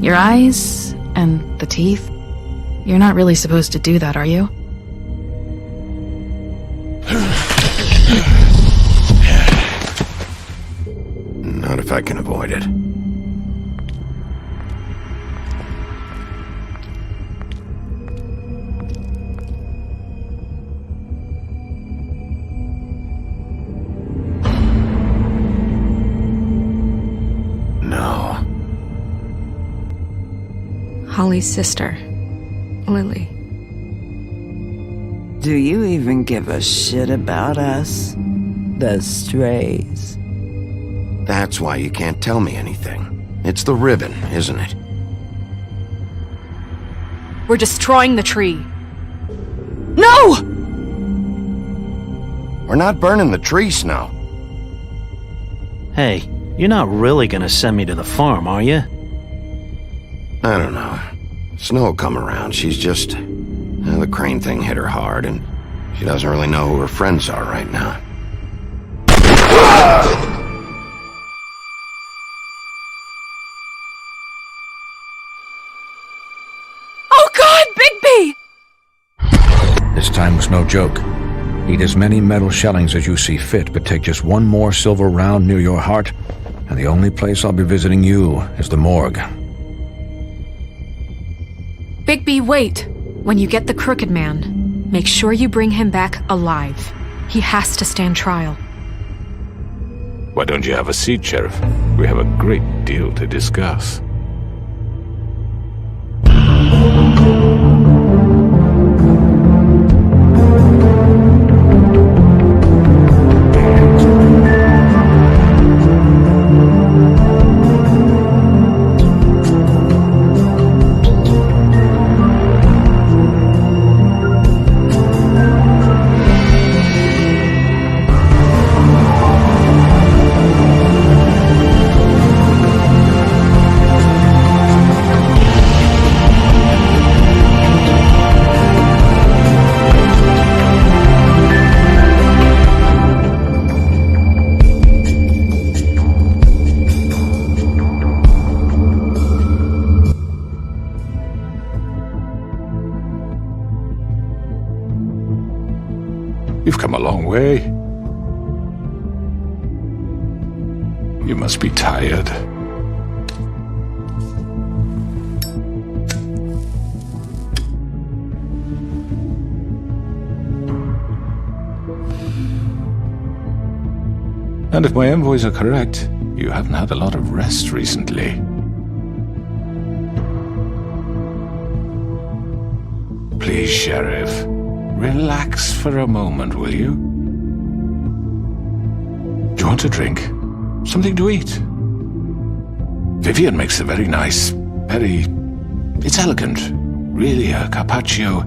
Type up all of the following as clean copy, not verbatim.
Your eyes and the teeth. You're not really supposed to do that, are you? Not if I can avoid it. No. Holly's sister, Lily. Do you even give a shit about us? The strays. That's why you can't tell me anything. It's the ribbon, isn't it? We're destroying the tree. No! We're not burning the tree, Snow. Hey, you're not really gonna send me to the farm, are you? I don't know. Snow will come around. She's just... the crane thing hit her hard, and she doesn't really know who her friends are right now. Oh God, Bigby! This time was no joke. Eat as many metal shellings as you see fit, but take just one more silver round near your heart, and the only place I'll be visiting you is the morgue. Bigby, wait! When you get the Crooked Man, make sure you bring him back alive. He has to stand trial. Why don't you have a seat, Sheriff? We have a great deal to discuss. You've come a long way. You must be tired. And if my envoys are correct, you haven't had a lot of rest recently. Please, Sheriff. Relax for a moment, will you? Do you want a drink? Something to eat? Vivian makes a very nice, it's elegant. Really a carpaccio.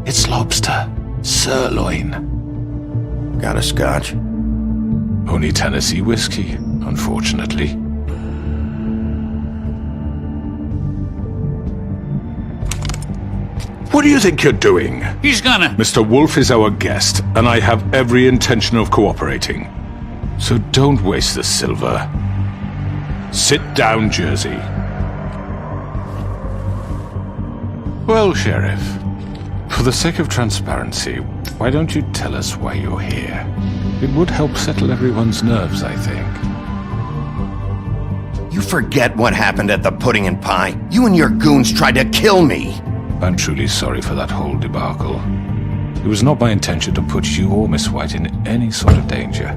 It's lobster. Sirloin. Got a scotch? Only Tennessee whiskey, unfortunately. What do you think you're doing? He's gonna... Mr. Wolf is our guest, and I have every intention of cooperating. So don't waste the silver. Sit down, Jersey. Well, Sheriff, for the sake of transparency, why don't you tell us why you're here? It would help settle everyone's nerves, I think. You forget what happened at the Pudding and Pie. You and your goons tried to kill me. I'm truly sorry for that whole debacle. It was not my intention to put you or Miss White in any sort of danger.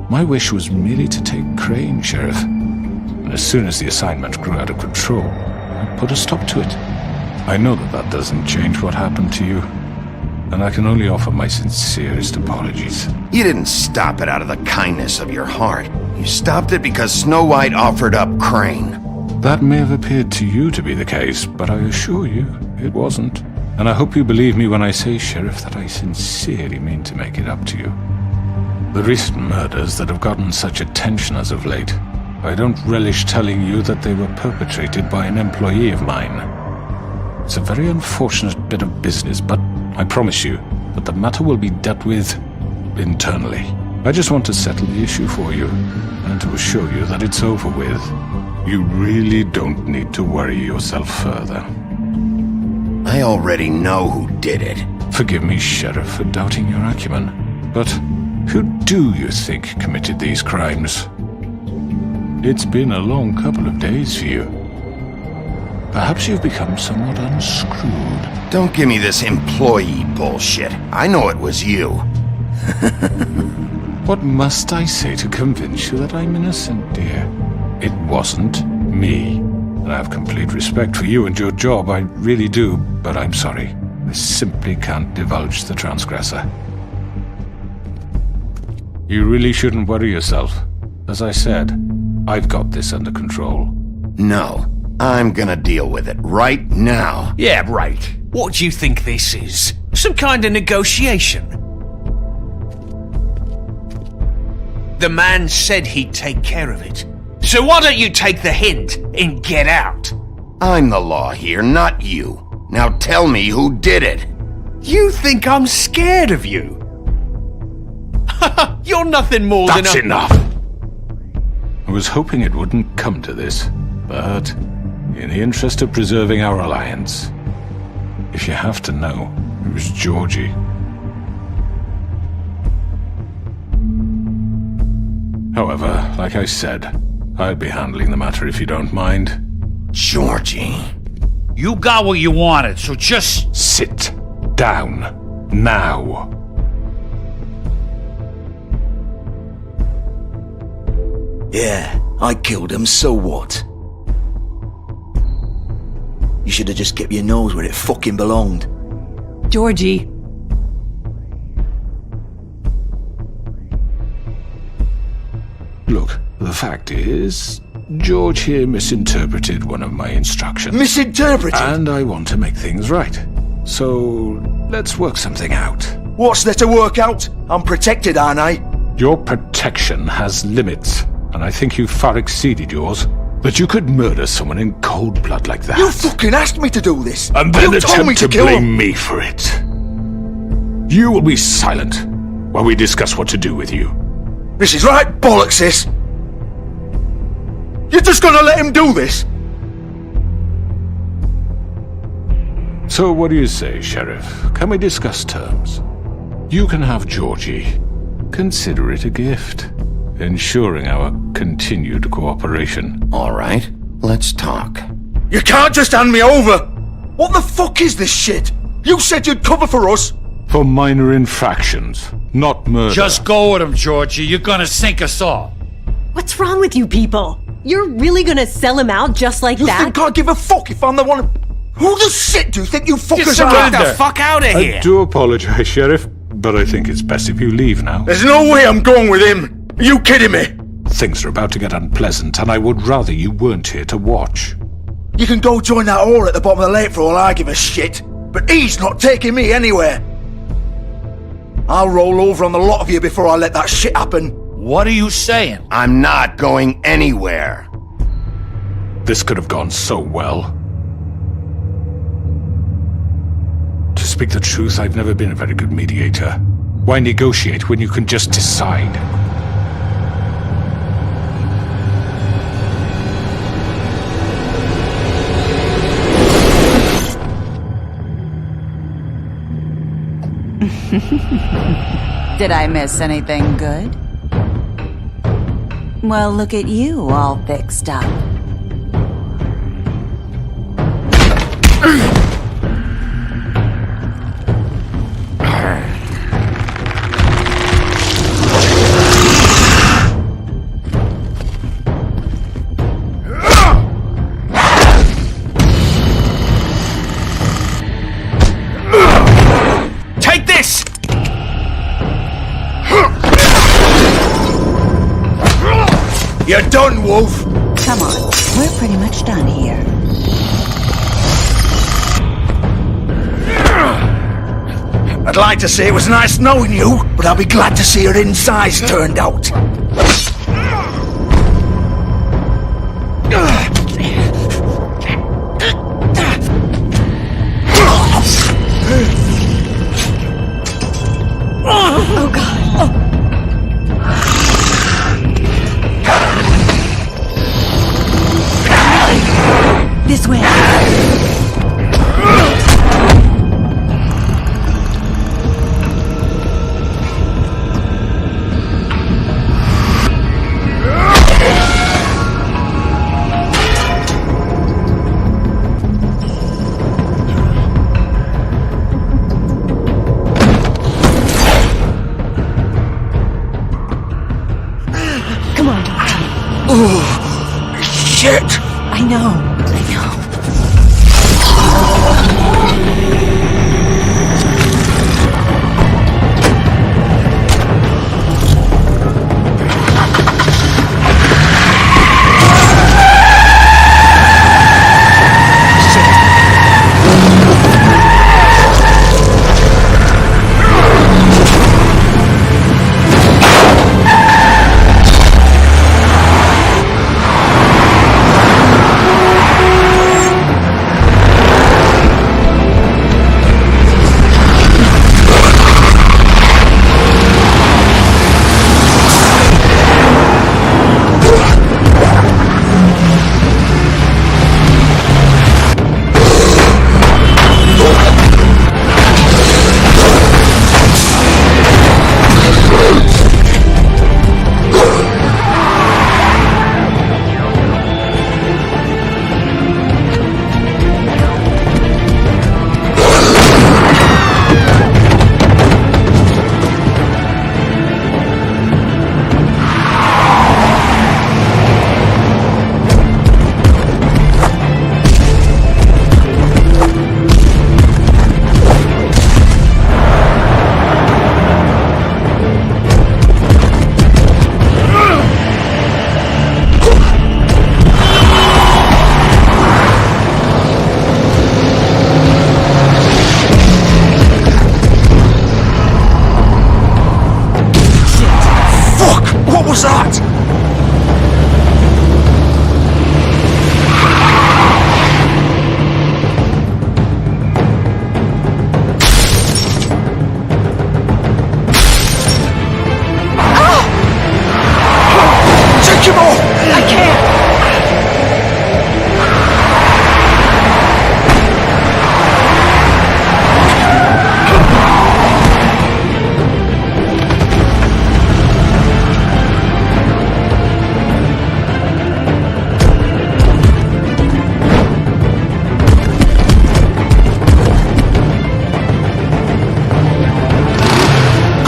My wish was merely to take Crane, Sheriff. And as soon as the assignment grew out of control, I put a stop to it. I know that doesn't change what happened to you, and I can only offer my sincerest apologies. You didn't stop it out of the kindness of your heart. You stopped it because Snow White offered up Crane. That may have appeared to you to be the case, but I assure you, it wasn't. And I hope you believe me when I say, Sheriff, that I sincerely mean to make it up to you. The recent murders that have gotten such attention as of late, I don't relish telling you that they were perpetrated by an employee of mine. It's a very unfortunate bit of business, but I promise you that the matter will be dealt with internally. I just want to settle the issue for you, and to assure you that it's over with. You really don't need to worry yourself further. I already know who did it. Forgive me, Sheriff, for doubting your acumen, but who do you think committed these crimes? It's been a long couple of days for you. Perhaps you've become somewhat unscrewed. Don't give me this employee bullshit. I know it was you. What must I say to convince you that I'm innocent, dear? It wasn't me. And I have complete respect for you and your job, I really do, but I'm sorry. I simply can't divulge the transgressor. You really shouldn't worry yourself. As I said, I've got this under control. No, I'm gonna deal with it right now. Yeah, right. What do you think this is? Some kind of negotiation? The man said he'd take care of it. So why don't you take the hint and get out? I'm the law here, not you. Now tell me who did it. You think I'm scared of you? You're nothing more That's than a... enough! I was hoping it wouldn't come to this, but in the interest of preserving our alliance, if you have to know, it was Georgie. However, like I said, I'll be handling the matter if you don't mind. Georgie. You got what you wanted, so just... Sit down. Now. Yeah, I killed him, so what? You should have just kept your nose where it fucking belonged. Georgie. Look, the fact is, George here misinterpreted one of my instructions. Misinterpreted? And I want to make things right. So, let's work something out. What's there to work out? I'm protected, aren't I? Your protection has limits, and I think you've far exceeded yours. That you could murder someone in cold blood like that. You fucking asked me to do this! And then you told me attempt to kill blame him. me for it. You will be silent while we discuss what to do with you. This is right bollocks, this! You're just gonna let him do this? So what do you say, Sheriff? Can we discuss terms? You can have Georgie. Consider it a gift, ensuring our continued cooperation. All right, let's talk. You can't just hand me over! What the fuck is this shit? You said you'd cover for us! For minor infractions, not murder. Just go with him, Georgie. You're gonna sink us all. What's wrong with you people? You're really gonna sell him out just like You that? think I give a fuck if I'm the one... Who the shit do you think you fuckers are? Get the fuck out of here! I do apologize, Sheriff, but I think it's best if you leave now. There's no way I'm going with him! Are you kidding me? Things are about to get unpleasant, and I would rather you weren't here to watch. You can go join that whore at the bottom of the lake for all I give a shit, but he's not taking me anywhere. I'll roll over on the lot of you before I let that shit happen. What are you saying? I'm not going anywhere. This could have gone so well. To speak the truth, I've never been a very good mediator. Why negotiate when you can just decide? Did I miss anything good? Well, look at you, all fixed up. Take this! You're done, Wolf! Come on, we're pretty much done here. I'd like to say it was nice knowing you, but I'll be glad to see your insides turned out. Oh god. Oh, shit! I know. What was that? Take him off! I can't!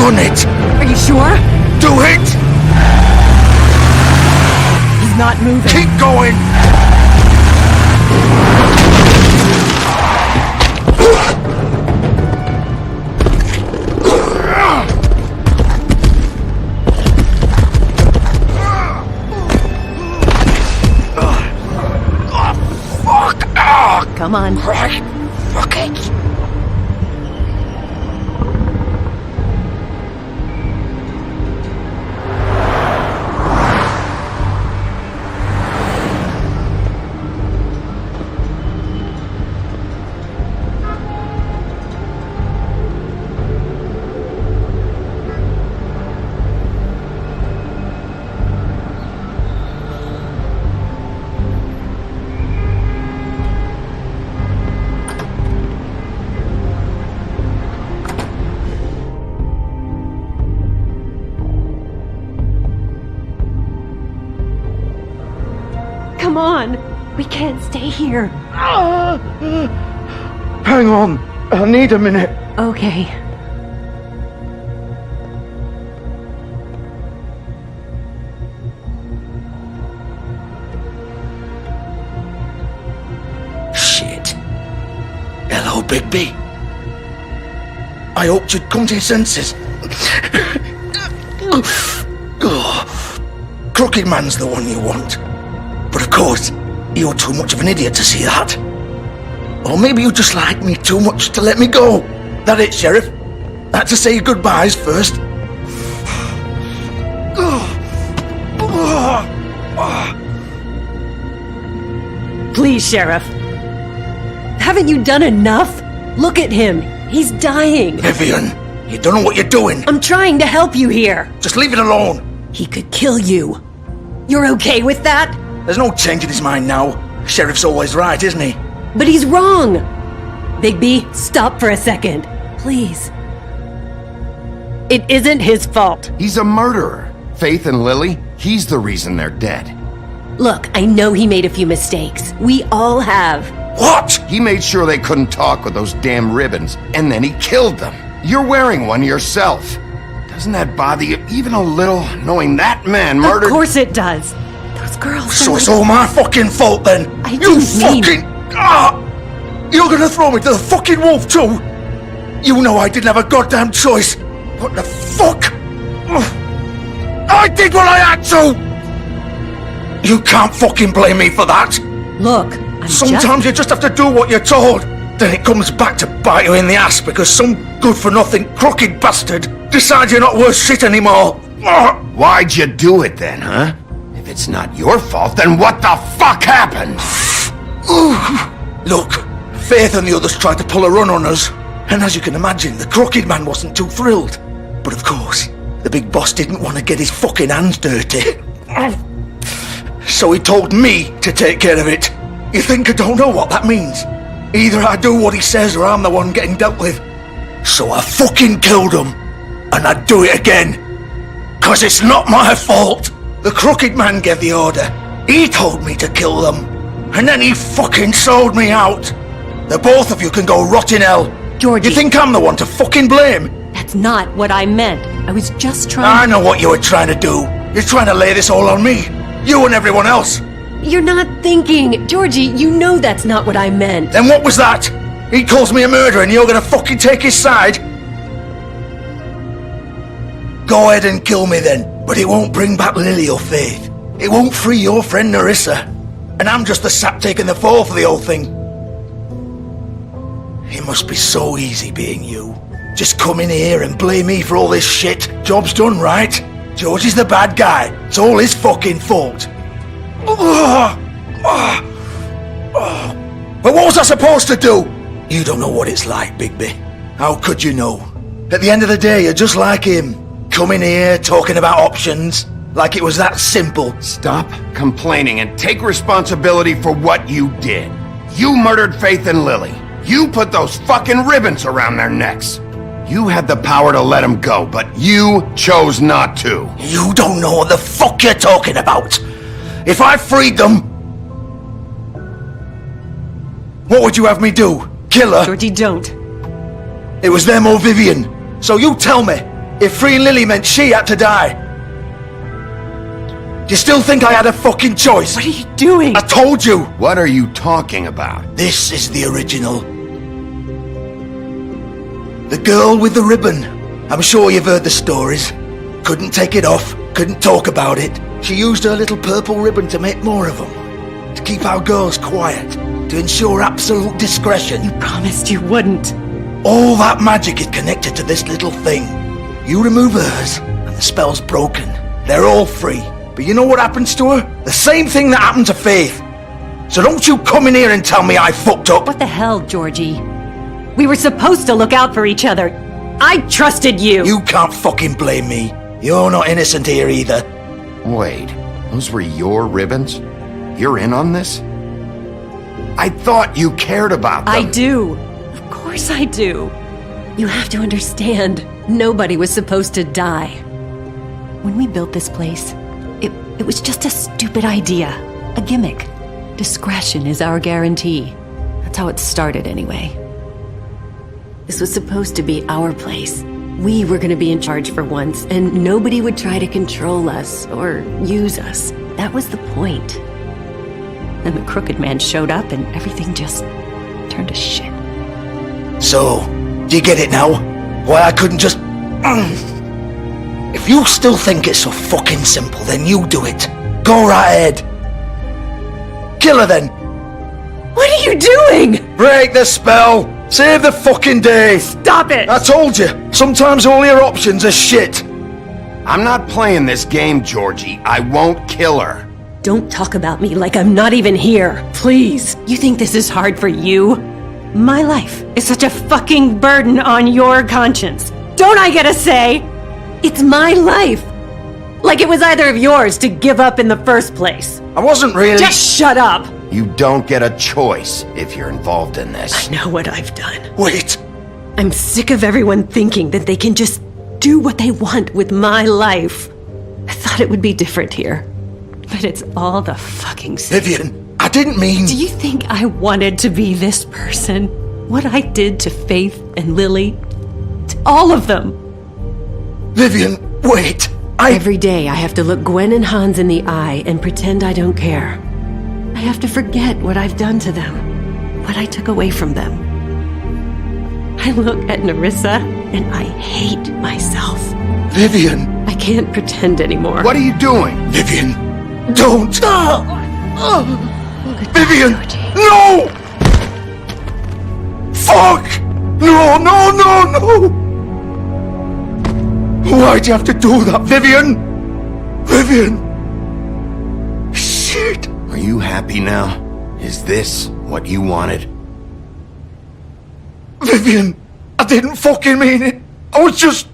Gun it! Are you sure? Do it! He's not moving. Keep going! Fuck! Come on. Right. Fuck it! Come on. We can't stay here. Hang on. I need a minute. Okay. Shit. Hello, Bigby. I hoped you'd come to your senses. Crooked Man's the one you want. But of course, you're too much of an idiot to see that. Or maybe you just like me too much to let me go. That it, Sheriff? Had to say your goodbyes first. Please, Sheriff. Haven't you done enough? Look at him. He's dying. Vivian, you don't know what you're doing. I'm trying to help you here. Just leave it alone. He could kill you. You're okay with that? There's no change in his mind now. Sheriff's always right, isn't he? But he's wrong. Bigby, stop for a second. Please. It isn't his fault. He's a murderer. Faith and Lily, he's the reason they're dead. Look, I know he made a few mistakes. We all have. What? He made sure they couldn't talk with those damn ribbons, and then he killed them. You're wearing one yourself. Doesn't that bother you even a little, knowing that man murdered— Of course it does. Those girls. So are it's like- all my fucking fault then. I You didn't mean- fucking... You're gonna throw me to the fucking wolf too? You know I didn't have a goddamn choice. What the fuck? I did what I had to! You can't fucking blame me for that. Look, Sometimes you just have to do what you're told. Then it comes back to bite you in the ass because some good-for-nothing crooked bastard decides you're not worth shit anymore. Why'd you do it then, huh? If it's not your fault, then what the fuck happened? Look, Faith and the others tried to pull a run on us. And as you can imagine, the crooked man wasn't too thrilled. But of course, the big boss didn't want to get his fucking hands dirty. So he told me to take care of it. You think I don't know what that means? Either I do what he says or I'm the one getting dealt with. So I fucking killed him. And I'd do it again. 'Cause it's not my fault. The crooked man gave the order. He told me to kill them. And then he fucking sold me out. The both of you can go rot in hell. Georgie. You think I'm the one to fucking blame? That's not what I meant. I was just I trying. know what you were trying to do. You're trying to lay this all on me. You and everyone else. You're not thinking. Georgie, you know that's not what I meant. Then what was that? He calls me a murderer and you're gonna fucking take his side? Go ahead and kill me then, but it won't bring back Lily or Faith. It won't free your friend Narissa. And I'm just the sap taking the fall for the whole thing. It must be so easy being you. Just come in here and blame me for all this shit. Job's done, right? George is the bad guy. It's all his fucking fault. But what was I supposed to do? You don't know what it's like, Bigby. How could you know? At the end of the day, you're just like him. Coming here, talking about options. Like it was that simple. Stop complaining and take responsibility for what you did. You murdered Faith and Lily. You put those fucking ribbons around their necks. You had the power to let them go, but you chose not to. You don't know what the fuck you're talking about. If I freed them... What would you have me do? Kill her? Georgie, don't. It was them or Vivian. So you tell me, if freeing Lily meant she had to die, do you still think I had a fucking choice? What are you doing? I told you. What are you talking about? This is the original. The girl with the ribbon. I'm sure you've heard the stories. Couldn't take it off, couldn't talk about it. She used her little purple ribbon to make more of them. To keep our girls quiet. To ensure absolute discretion. You promised you wouldn't. All that magic is connected to this little thing. You remove hers, and the spell's broken. They're all free. But you know what happens to her? The same thing that happened to Faith. So don't you come in here and tell me I fucked up. What the hell, Georgie? We were supposed to look out for each other. I trusted you. You can't fucking blame me. You're not innocent here either. Wait, those were your ribbons? You're in on this? I thought you cared about them. I do. Of course I do. You have to understand, nobody was supposed to die. When we built this place, it was just a stupid idea. A gimmick. Discretion is our guarantee. That's how it started anyway. This was supposed to be our place. We were going to be in charge for once, and nobody would try to control us or use us. That was the point. Then the crooked man showed up and everything just turned to shit. So, do you get it now? Why I couldn't just... If you still think it's so fucking simple, then you do it. Go right ahead. Kill her then. What are you doing? Break the spell. Save the fucking day. Stop it! I told you. Sometimes all your options are shit. I'm not playing this game, Georgie. I won't kill her. Don't talk about me like I'm not even here. Please. You think this is hard for you? My life is such a fucking burden on your conscience. Don't I get a say? It's my life. Like it was either of yours to give up in the first place. I wasn't really... Just shut up. You don't get a choice if you're involved in this. I know what I've done. Wait. I'm sick of everyone thinking that they can just do what they want with my life. I thought it would be different here. But it's all the fucking same. Vivian, I didn't mean... Do you think I wanted to be this person? What I did to Faith and Lily? To all of them. Vivian, wait. Every day I have to look Gwen and Hans in the eye and pretend I don't care. I have to forget what I've done to them, what I took away from them. I look at Nerissa and I hate myself. Vivian! I can't pretend anymore. What are you doing? Vivian! Don't! Vivian! No! Fuck! No, no, no, no! Why'd you have to do that, Vivian? Vivian! Shit! Are you happy now? Is this what you wanted? Vivian! I didn't fucking mean it! I was just...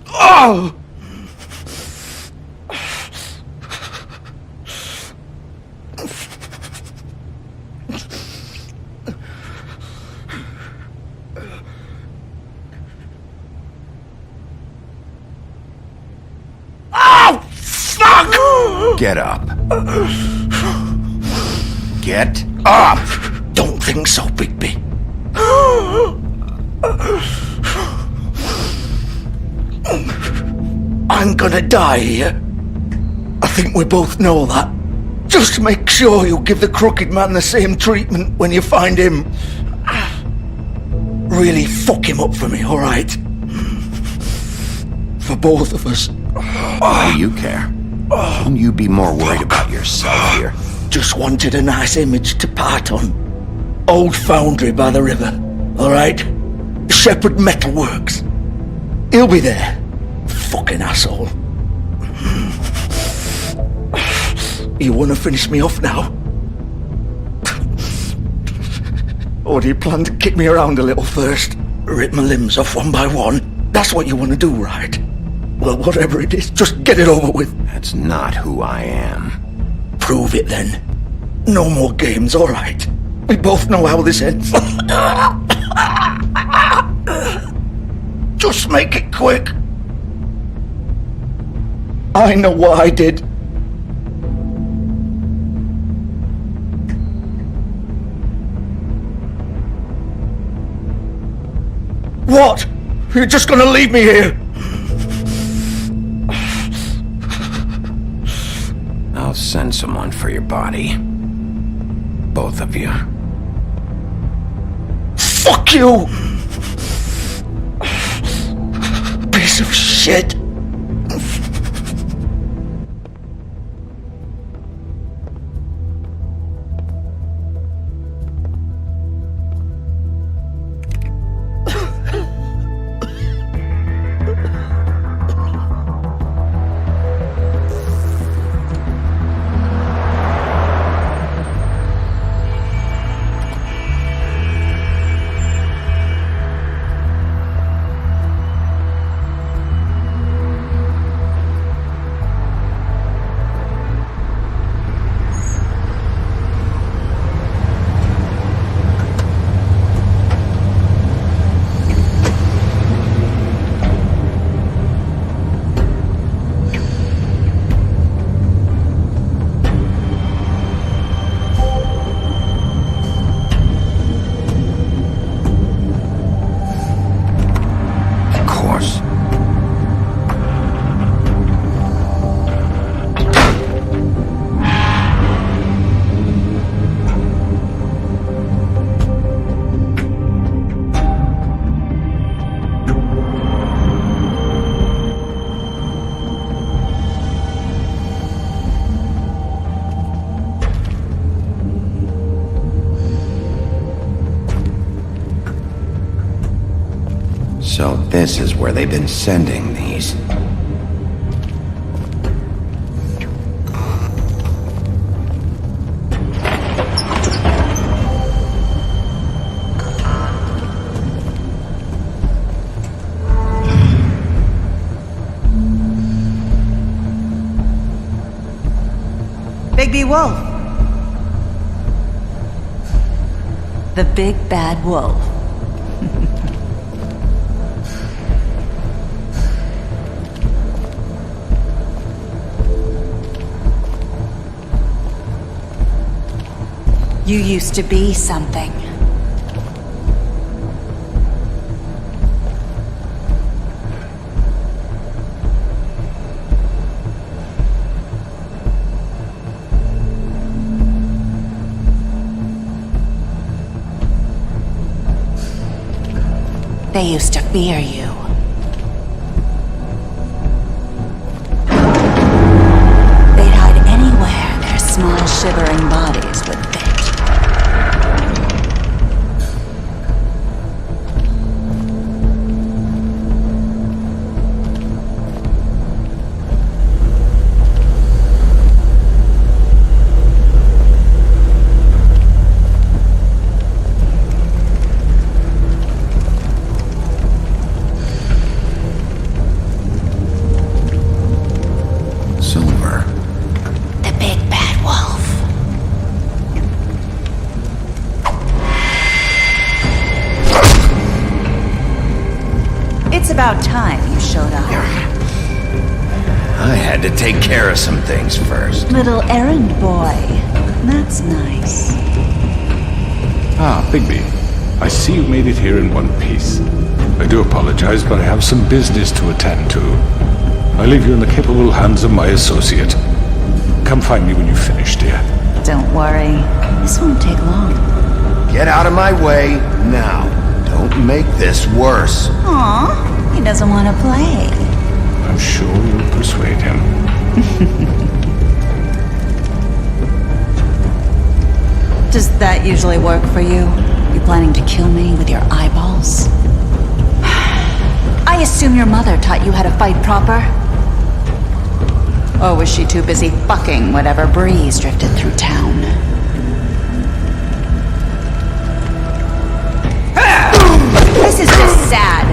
Oh! Get up. Get up! Don't think so, Bigby. I'm gonna die here. I think we both know that. Just make sure you give the crooked man the same treatment when you find him. Really fuck him up for me, alright? For both of us. Why do you care? Shouldn't you be more worried about yourself here? Just wanted a nice image to part on. Old foundry by the river, alright? Shepherd Metalworks. He'll be there. Fucking asshole. You wanna finish me off now? Or do you plan to kick me around a little first? Rip my limbs off one by one? That's what you wanna do, right? Well, whatever it is, just get it over with. That's not who I am. Prove it then. No more games, alright? We both know how this ends. Just make it quick. I know what I did. What? You're just gonna leave me here? I'll send someone for your body. Both of you. Fuck you! Piece of shit! So this is where they've been sending these. Bigby Wolf. The big bad wolf. You used to be something. They used to fear you. They'd hide anywhere their small, shivering bodies would fit. Silver. The big bad wolf. It's about time you showed up. I had to take care of some things first. Little errand boy. That's nice. Ah, Bigby. I see you made it here in one piece. I do apologize, but I have some business to attend to. I leave you in the capable hands of my associate. Come find me when you finish, dear. Don't worry. This won't take long. Get out of my way now. Don't make this worse. Aw, he doesn't want to play. I'm sure you'll persuade him. Does that usually work for you? You planning to kill me with your eyeballs? I assume your mother taught you how to fight proper? Or was she too busy fucking whatever breeze drifted through town? This is just sad.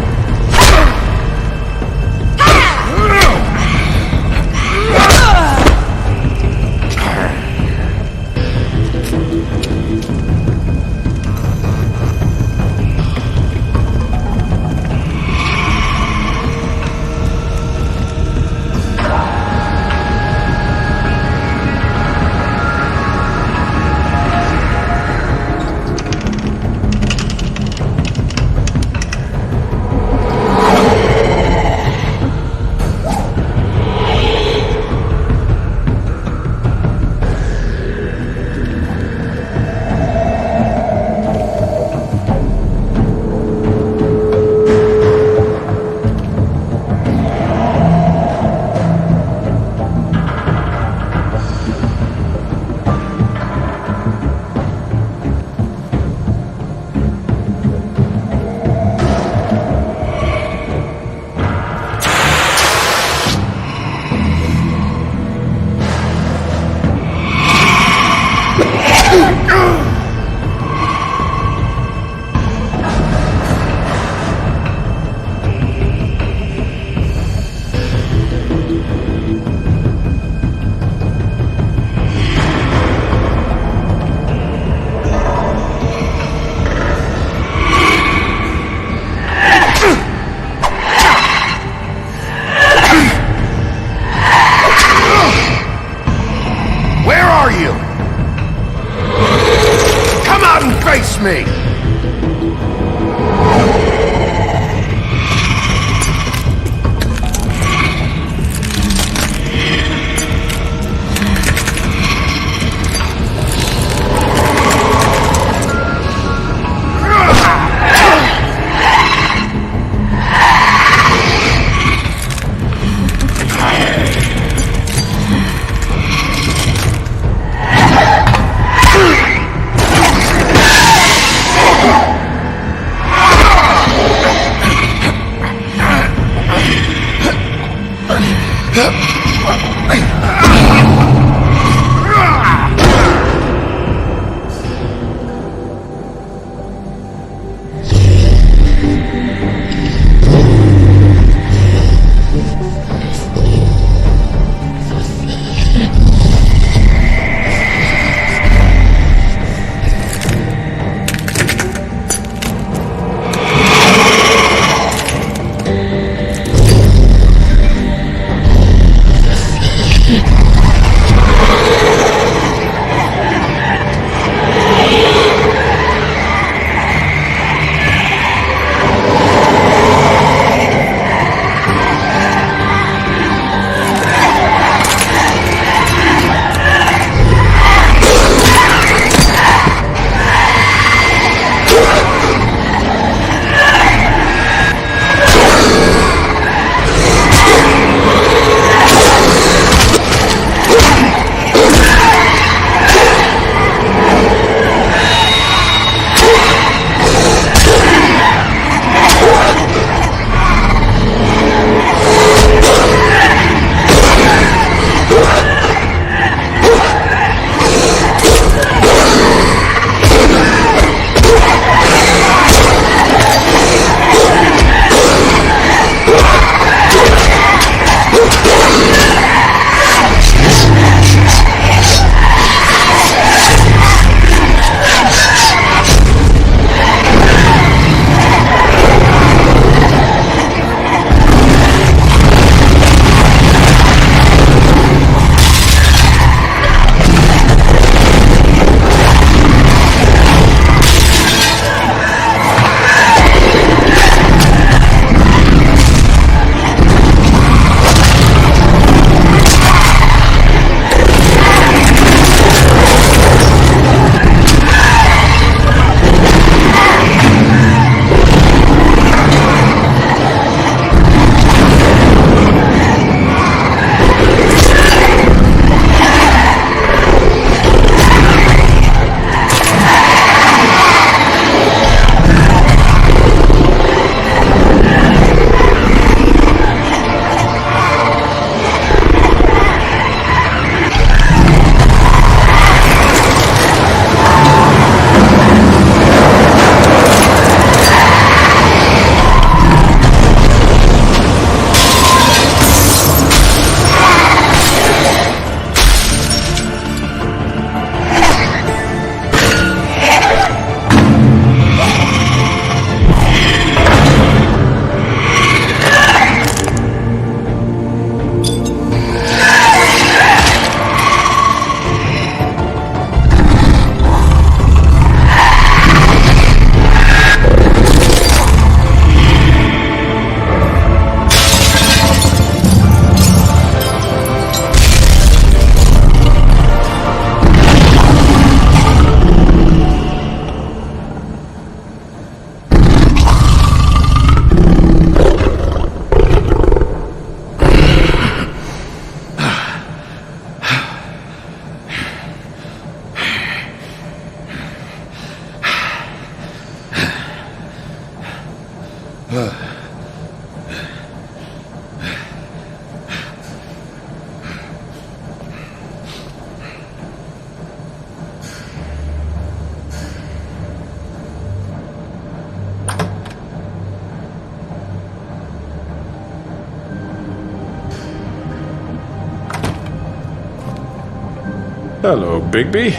Hello, Bigby.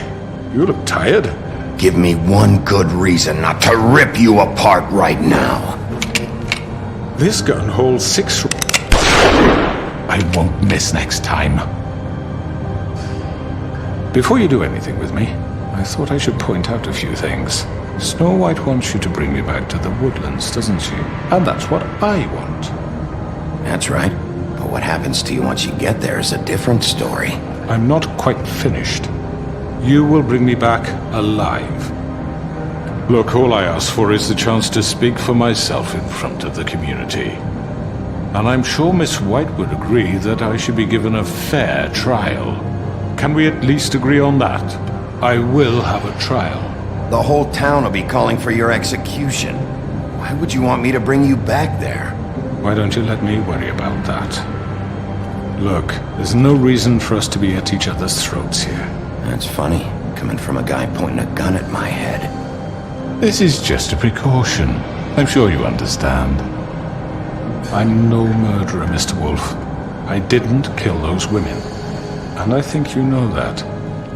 You look tired. Give me one good reason not to rip you apart right now. This gun holds 6... I won't miss next time. Before you do anything with me, I thought I should point out a few things. Snow White wants you to bring me back to the woodlands, doesn't she? And that's what I want. That's right. But what happens to you once you get there is a different story. I'm not quite finished. You will bring me back alive. Look, all I ask for is the chance to speak for myself in front of the community. And I'm sure Miss White would agree that I should be given a fair trial. Can we at least agree on that? I will have a trial. The whole town will be calling for your execution. Why would you want me to bring you back there? Why don't you let me worry about that? Look, there's no reason for us to be at each other's throats here. That's funny, coming from a guy pointing a gun at my head. This is just a precaution. I'm sure you understand. I'm no murderer, Mr. Wolf. I didn't kill those women. And I think you know that.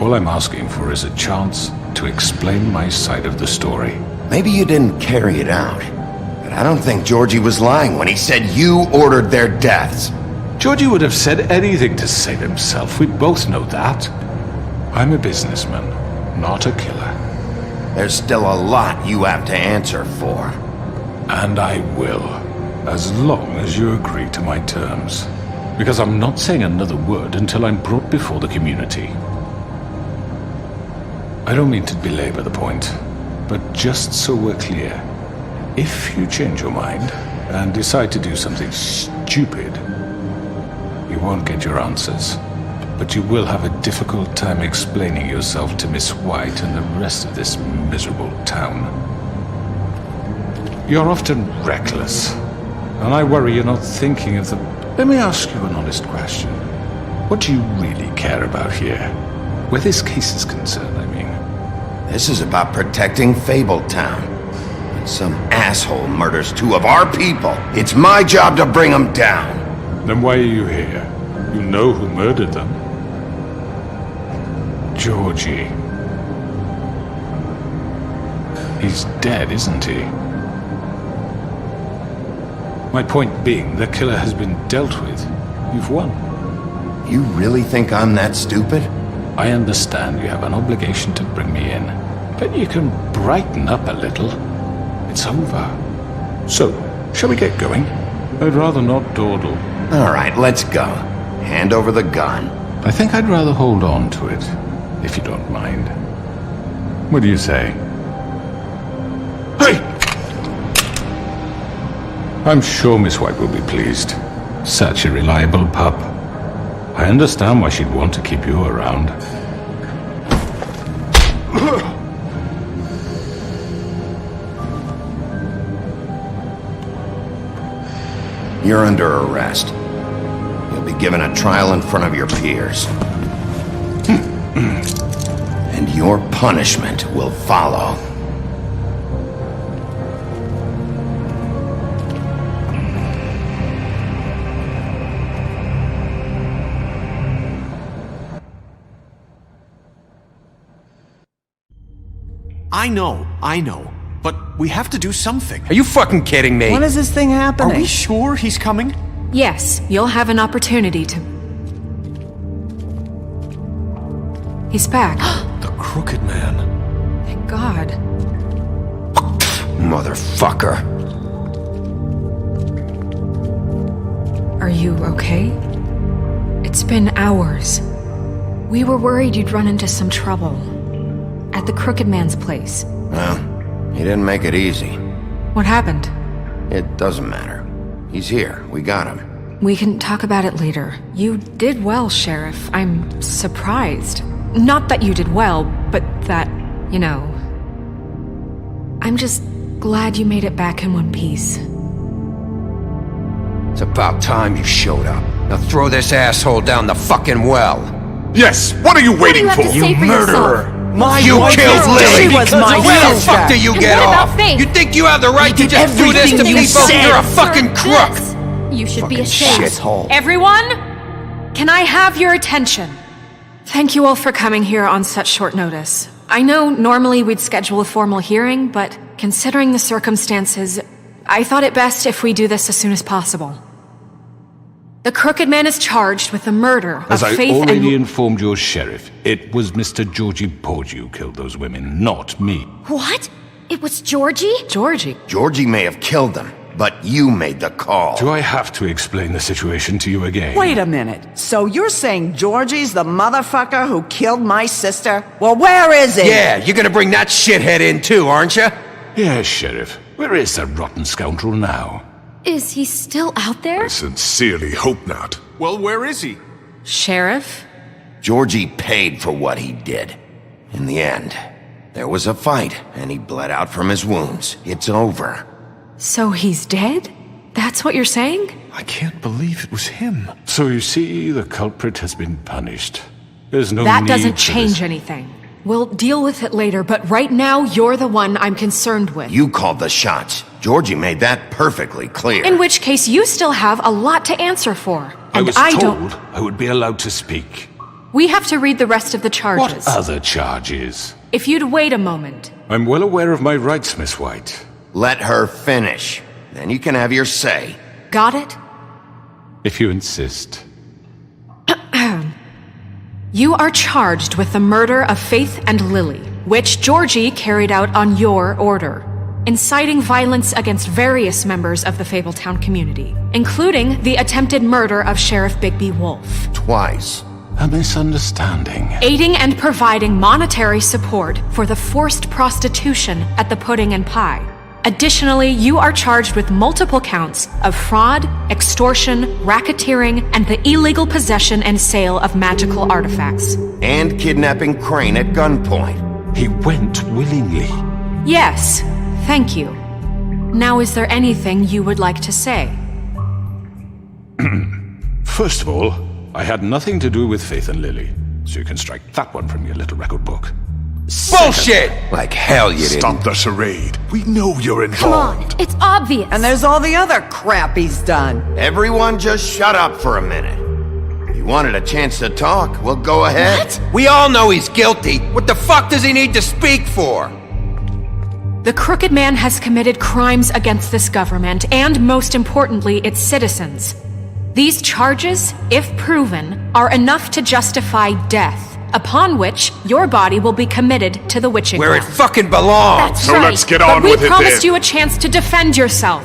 All I'm asking for is a chance to explain my side of the story. Maybe you didn't carry it out. But I don't think Georgie was lying when he said you ordered their deaths. Georgie would have said anything to save himself. We both know that. I'm a businessman, not a killer. There's still a lot you have to answer for. And I will, as long as you agree to my terms. Because I'm not saying another word until I'm brought before the community. I don't mean to belabor the point, but just so we're clear, if you change your mind and decide to do something stupid, you won't get your answers. But you will have a difficult time explaining yourself to Miss White and the rest of this miserable town. You're often reckless, and I worry you're not thinking of the... Let me ask you an honest question. What do you really care about here? Where this case is concerned, I mean. This is about protecting Fabletown. When some asshole murders two of our people, it's my job to bring them down. Then why are you here? You know who murdered them. Georgie. He's dead, isn't he? My point being, the killer has been dealt with. You've won. You really think I'm that stupid? I understand you have an obligation to bring me in, but you can brighten up a little. It's over. So, shall we get going? I'd rather not dawdle. All right, let's go. Hand over the gun. I think I'd rather hold on to it, if you don't mind. What do you say? Hey! I'm sure Miss White will be pleased. Such a reliable pup. I understand why she'd want to keep you around. You're under arrest. You'll be given a trial in front of your peers. And your punishment will follow. I know. But we have to do something. Are you fucking kidding me? When is this thing happening? Are we sure he's coming? Yes, you'll have an opportunity to... He's back. The Crooked Man. Thank God. Motherfucker. Are you okay? It's been hours. We were worried you'd run into some trouble. At the Crooked Man's place. Well, he didn't make it easy. What happened? It doesn't matter. He's here. We got him. We can talk about it later. You did well, Sheriff. I'm surprised. Not that you did well, but that, you know... I'm just glad you made it back in one piece. It's about time you showed up. Now throw this asshole down the fucking well. Yes, what are you waiting for? You murderer! You killed Lily! She was my Where the sister. fuck do you get what about off? Faith? You think you have the right to did just do this to everything you people? said. You're a fucking crook! You should be Fucking ashamed. shithole. Everyone, can I have your attention? Thank you all for coming here on such short notice. I know normally we'd schedule a formal hearing, but considering the circumstances, I thought it best if we do this as soon as possible. The Crooked Man is charged with the murder As of I Faith already and... informed your sheriff, it was Mr. Georgie Porgy who killed those women, not me. What? It was Georgie? Georgie? Georgie may have killed them, but you made the call. Do I have to explain the situation to you again? Wait a minute. So you're saying Georgie's the motherfucker who killed my sister? Well, where is he? Yeah, you're gonna bring that shithead in too, aren't you? Yes, Sheriff. Where is that rotten scoundrel now? Is he still out there? I sincerely hope not. Well, where is he? Sheriff? Georgie paid for what he did. In the end, there was a fight, and he bled out from his wounds. It's over. So he's dead? That's what you're saying? I can't believe it was him. So you see, the culprit has been punished. There's no That need doesn't for change this. anything. We'll deal with it later, but right now, you're the one I'm concerned with. You called the shots. Georgie made that perfectly clear. In which case, you still have a lot to answer for. I And was I told don't... I would be allowed to speak. We have to read the rest of the charges. What other charges? If you'd wait a moment. I'm well aware of my rights, Miss White. Let her finish. Then you can have your say. Got it? If you insist. You are charged with the murder of Faith and Lily, which Georgie carried out on your order, inciting violence against various members of the Fabletown community, including the attempted murder of Sheriff Bigby Wolf. Twice. A misunderstanding. Aiding and providing monetary support for the forced prostitution at the Pudding and Pie. Additionally, you are charged with multiple counts of fraud, extortion, racketeering, and the illegal possession and sale of magical artifacts. And kidnapping Crane at gunpoint. He went willingly. Yes, thank you. Now, is there anything you would like to say? First of all, I had nothing to do with Faith and Lily, so you can strike that one from your little record book. Bullshit! Like hell you didn't. Stop the charade. We know you're Come involved. on, it's obvious. And there's all the other crap he's done. Everyone just shut up for a minute. If you wanted a chance to talk, well, go ahead. What? We all know he's guilty. What the fuck does he need to speak for? The Crooked Man has committed crimes against this government and, most importantly, its citizens. These charges, if proven, are enough to justify death, upon which your body will be committed to the witching Where it ground. fucking belongs. That's So right. let's get But on we with it promised then. you a chance to defend yourself,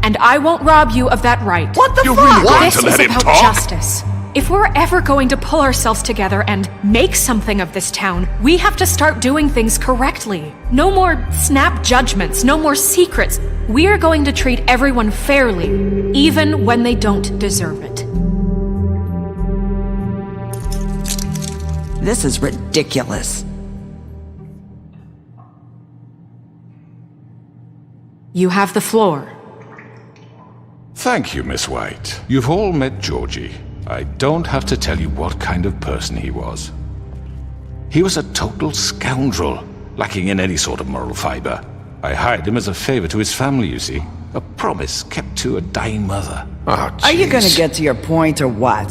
and I won't rob you of that right. What the You're fuck? really going This to is let him about talk? justice. If we're ever going to pull ourselves together and make something of this town, we have to start doing things correctly. No more snap judgments, no more secrets. We are going to treat everyone fairly, even when they don't deserve it. This is ridiculous. You have the floor. Thank you, Miss White. You've all met Georgie. I don't have to tell you what kind of person he was. He was a total scoundrel, lacking in any sort of moral fiber. I hired him as a favor to his family, you see. A promise kept to a dying mother. Oh, Are you gonna jeez. get to your point or what?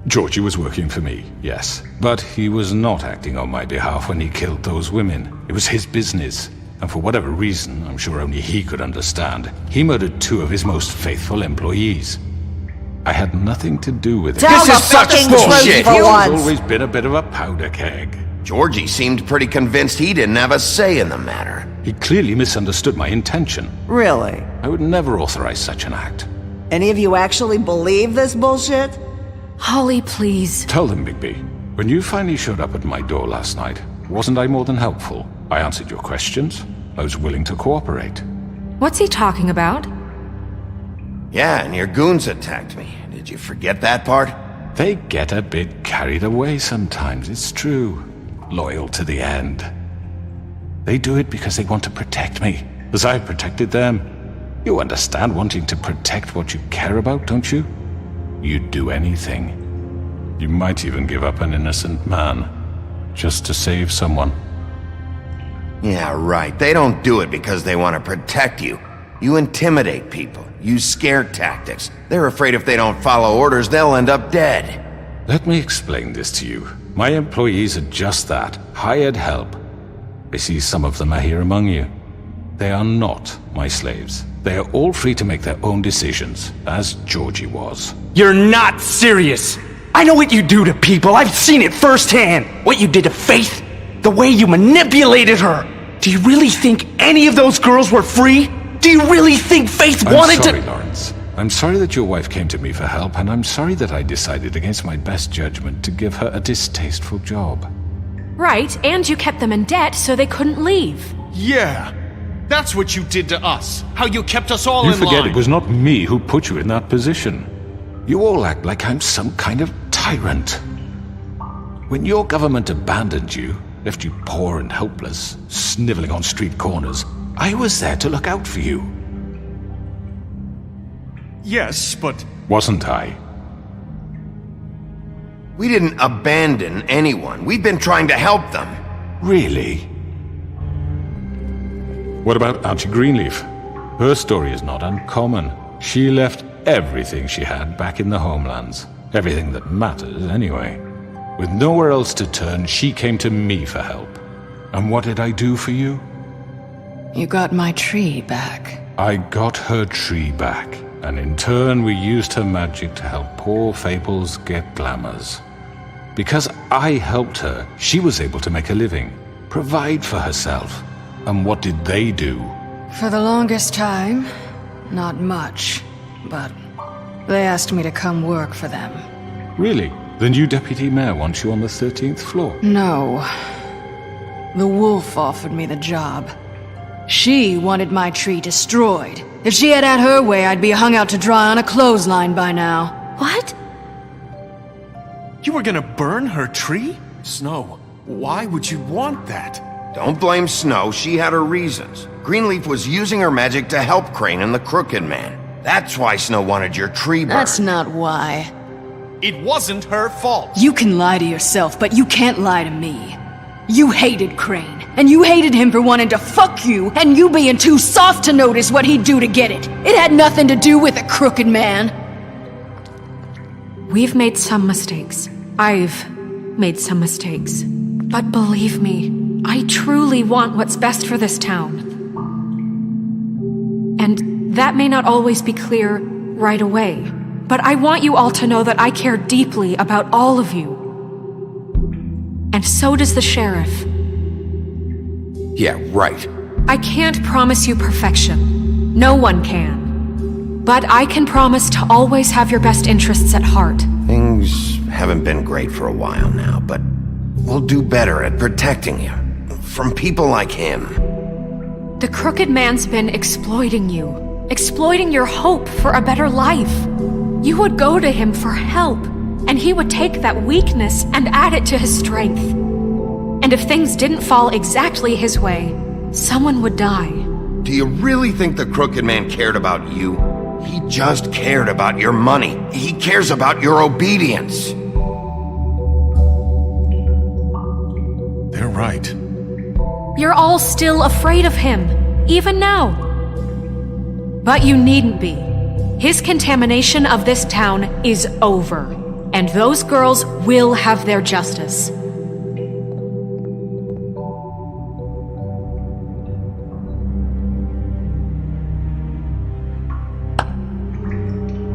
Georgie was working for me, yes. But he was not acting on my behalf when he killed those women. It was his business. And for whatever reason, I'm sure only he could understand, he murdered 2 of his most faithful employees. I had nothing to do with it. Tell This the is such fucking bullshit. truth for He's once. always been a bit of a powder keg. Georgie seemed pretty convinced he didn't have a say in the matter. He clearly misunderstood my intention. Really? I would never authorize such an act. Any of you actually believe this bullshit? Holly, please. Tell them, Bigby, when you finally showed up at my door last night, wasn't I more than helpful? I answered your questions. I was willing to cooperate. What's he talking about? Yeah, and your goons attacked me. Did you forget that part? They get a bit carried away sometimes, it's true. Loyal to the end. They do it because they want to protect me, as I protected them. You understand wanting to protect what you care about, don't you? You'd do anything. You might even give up an innocent man, just to save someone. Yeah, right. They don't do it because they want to protect you. You intimidate people, use scare tactics. They're afraid if they don't follow orders, they'll end up dead. Let me explain this to you. My employees are just that, hired help. I see some of them are here among you. They are not my slaves. They are all free to make their own decisions, as Georgie was. You're not serious! I know what you do to people, I've seen it firsthand! What you did to Faith, the way you manipulated her! Do you really think any of those girls were free? Do you really think Faith wanted to— I'm sorry, Lawrence. I'm sorry that your wife came to me for help, and I'm sorry that I decided against my best judgment to give her a distasteful job. Right, and you kept them in debt so they couldn't leave. Yeah, that's what you did to us. How you kept us all You in forget line. it was not me who put you in that position. You all act like I'm some kind of tyrant. When your government abandoned you, left you poor and helpless, sniveling on street corners, I was there to look out for you. Yes, but... Wasn't I? We didn't abandon anyone. We've been trying to help them. Really? What about Auntie Greenleaf? Her story is not uncommon. She left everything she had back in the homelands. Everything that matters, anyway. With nowhere else to turn, she came to me for help. And what did I do for you? You got my tree back. I got her tree back, and in turn we used her magic to help poor Fables get glamours. Because I helped her, she was able to make a living, provide for herself. And what did they do? For the longest time, not much, but they asked me to come work for them. Really? The new deputy mayor wants you on the 13th floor? No. The wolf offered me the job. She wanted my tree destroyed. If she had her way, I'd be hung out to dry on a clothesline by now. What? You were gonna burn her tree? Snow, why would you want that? Don't blame Snow, she had her reasons. Greenleaf was using her magic to help Crane and the Crooked Man. That's why Snow wanted your tree burned. That's not why. It wasn't her fault. You can lie to yourself, but you can't lie to me. You hated Crane, and you hated him for wanting to fuck you, and you being too soft to notice what he'd do to get it. It had nothing to do with a Crooked Man. We've made some mistakes. I've made some mistakes. But believe me, I truly want what's best for this town. And that may not always be clear right away, but I want you all to know that I care deeply about all of you. And so does the sheriff. Yeah, right. I can't promise you perfection. No one can. But I can promise to always have your best interests at heart. Things haven't been great for a while now, but we'll do better at protecting you. From people like him. The Crooked Man's been exploiting you. Exploiting your hope for a better life. You would go to him for help, and he would take that weakness and add it to his strength. And if things didn't fall exactly his way, someone would die. Do you really think the Crooked Man cared about you? He just cared about your money. He cares about your obedience. They're right. You're all still afraid of him, even now. But you needn't be. His contamination of this town is over, and those girls will have their justice.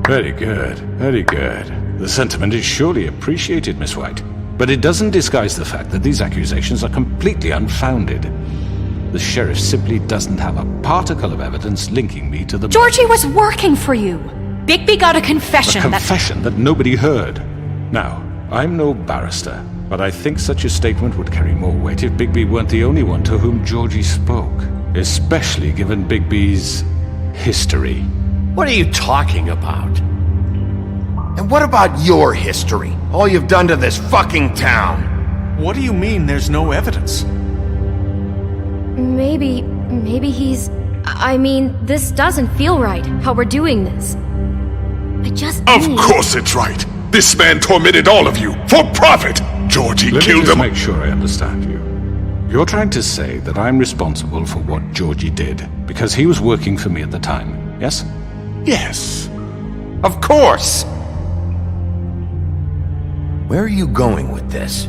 Very good, very good. The sentiment is surely appreciated, Miss White. But it doesn't disguise the fact that these accusations are completely unfounded. The sheriff simply doesn't have a particle of evidence linking me to the— Georgie was working for you! Bigby got a confession A confession that nobody heard. Now, I'm no barrister, but I think such a statement would carry more weight if Bigby weren't the only one to whom Georgie spoke. Especially given Bigby's history. What are you talking about? And what about your history? All you've done to this fucking town? What do you mean there's no evidence? Maybe he's... I mean, this doesn't feel right, how we're doing this. I just Of course it's right. This man tormented all of you for profit. Georgie Let me killed just them. make sure I understand you. You're trying to say that I'm responsible for what Georgie did because he was working for me at the time, yes? Yes. Of course! Where are you going with this?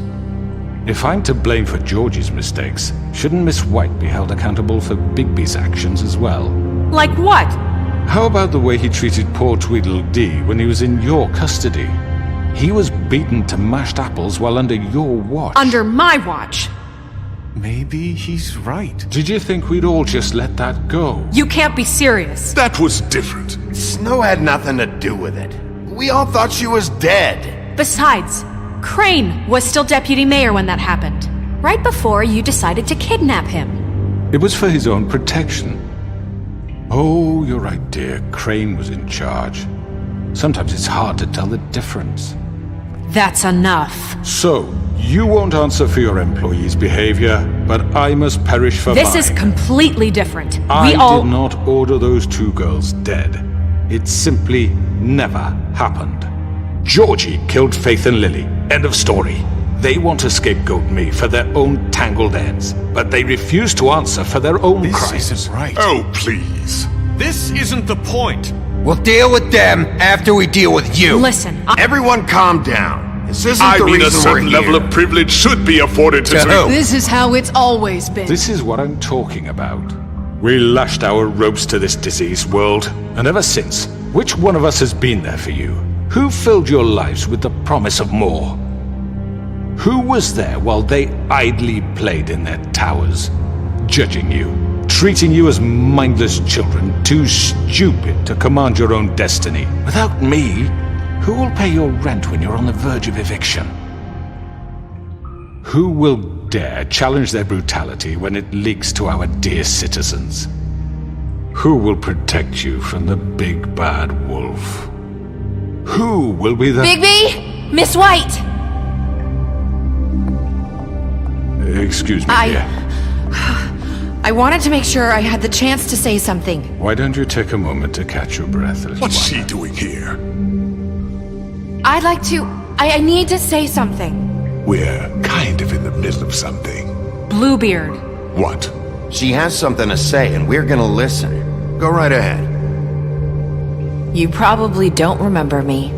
If I'm to blame for Georgie's mistakes, shouldn't Miss White be held accountable for Bigby's actions as well? Like what? How about the way he treated poor Tweedledee when he was in your custody? He was beaten to mashed apples while under your watch. Under my watch. Maybe he's right. Did you think we'd all just let that go? You can't be serious. That was different. Snow had nothing to do with it. We all thought she was dead. Besides, Crane was still deputy mayor when that happened. Right before you decided to kidnap him. It was for his own protection. Oh, you're right, dear. Crane was in charge. Sometimes it's hard to tell the difference. That's enough. So, you won't answer for your employees' behavior, but I must perish for mine. This is completely different. I We all... did not order those two girls dead. It simply never happened. Georgie killed Faith and Lily. End of story. They want to scapegoat me for their own tangled ends, but they refuse to answer for their own crimes. This isn't right. Oh, please. This isn't the point. We'll deal with them after we deal with you. Listen, Everyone calm down. This isn't I the mean, a reason we're certain here. level of privilege should be afforded to... who? This is how it's always been. This is what I'm talking about. We lashed our ropes to this diseased world, and ever since, which one of us has been there for you? Who filled your lives with the promise of more? Who was there while they idly played in their towers, judging you, treating you as mindless children, too stupid to command your own destiny? Without me, who will pay your rent when you're on the verge of eviction? Who will dare challenge their brutality when it leaks to our dear citizens? Who will protect you from the big bad wolf? Who will be the... Bigby! Miss White! Excuse me, dear. I wanted to make sure I had the chance to say something. Why don't you take a moment to catch your breath, little What's one? she doing here? I'd like to... I need to say something. We're kind of in the middle of something. Bluebeard. What? She has something to say, and we're gonna listen. Go right ahead. You probably don't remember me.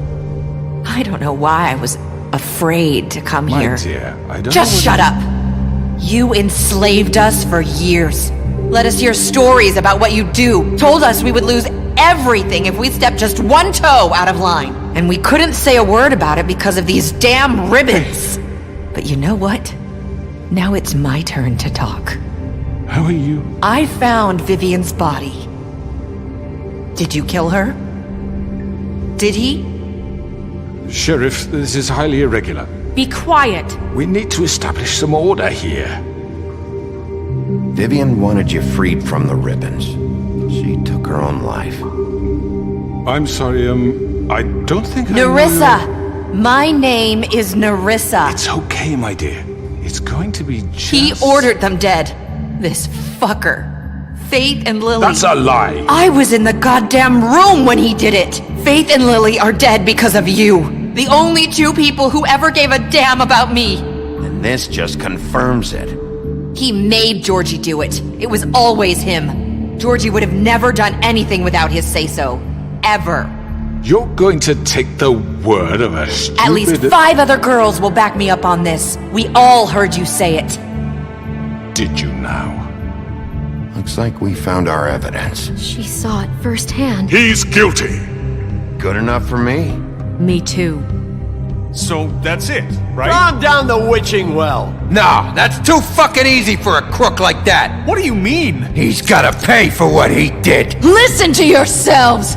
I don't know why I was afraid to come My here. dear, I don't Just know shut up! You enslaved us for years. Let us hear stories about what you do. Told us we would lose everything if we stepped just one toe out of line. And we couldn't say a word about it because of these damn ribbons. But you know what? Now it's my turn to talk. How are you? I found Vivian's body. Did you kill her? Did he? Sheriff, this is highly irregular. Be quiet. We need to establish some order here. Vivian wanted you freed from the ribbons. She took her own life. I'm sorry, I don't think Nerissa! My name is Nerissa. It's okay, my dear. It's going to be just... He ordered them dead. This fucker. Faith and Lily. That's a lie. I was in the goddamn room when he did it. Faith and Lily are dead because of you. The only two people who ever gave a damn about me. And this just confirms it. He made Georgie do it. It was always him. Georgie would have never done anything without his say-so. Ever. You're going to take the word of a stupid... At least 5 other girls will back me up on this. We all heard you say it. Did you now? Looks like we found our evidence. She saw it firsthand. He's guilty. Good enough for me. Me too. So that's it, right? Calm down the witching well. No, that's too fucking easy for a crook like that. What do you mean? He's gotta pay for what he did. Listen to yourselves!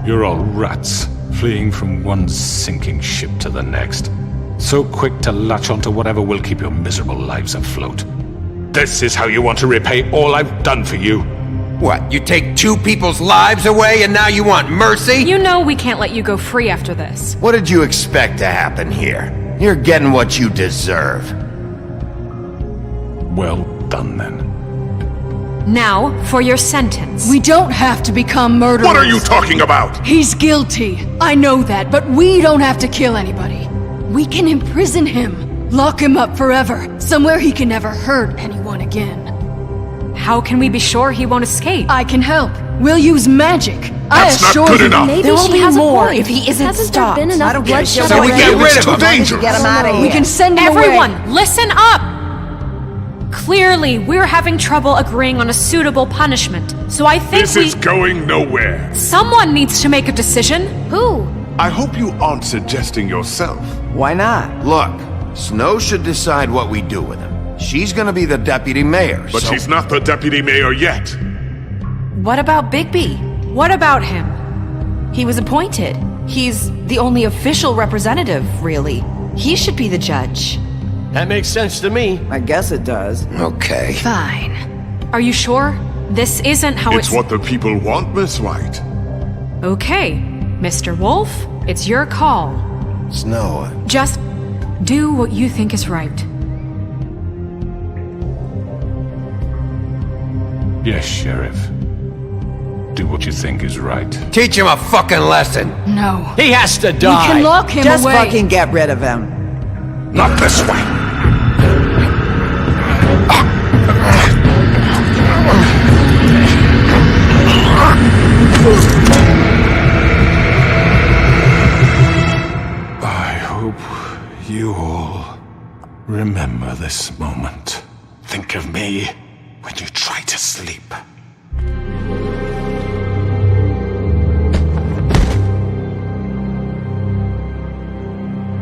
You're all rats, fleeing from one sinking ship to the next. So quick to latch onto whatever will keep your miserable lives afloat. This is how you want to repay all I've done for you? What, you take 2 people's lives away and now you want mercy? You know we can't let you go free after this. What did you expect to happen here? You're getting what you deserve. Well done, then. Now, for your sentence. We don't have to become murderers. What are you talking about? He's guilty. I know that, but we don't have to kill anybody. We can imprison him. Lock him up forever. Somewhere he can never hurt anyone again. How can we be sure he won't escape? I can help. We'll use magic. That's not good enough. There will be more if he isn't stopped. Been enough bloodshed? So we get rid of him. Dangerous. Get him out of here. We can send him Everyone, away. listen up! Clearly, we're having trouble agreeing on a suitable punishment, so I think This is going nowhere. Someone needs to make a decision. Who? I hope you aren't suggesting yourself. Why not? Look, Snow should decide what we do with him. She's gonna be the deputy mayor, But so... she's not the deputy mayor yet. What about Bigby? What about him? He was appointed. He's the only official representative, really. He should be the judge. That makes sense to me. I guess it does. Okay. Fine. Are you sure? This isn't how It's what the people want, Miss White. Okay, Mr. Wolf, it's your call. Snow, Just do what you think is right. Yes, Sheriff. Do what you think is right. teach him a fucking lesson. No. He has to We die. can lock him Just away. fucking get rid of him. Not this way. I hope you all remember this moment. Think of me when you try to sleep.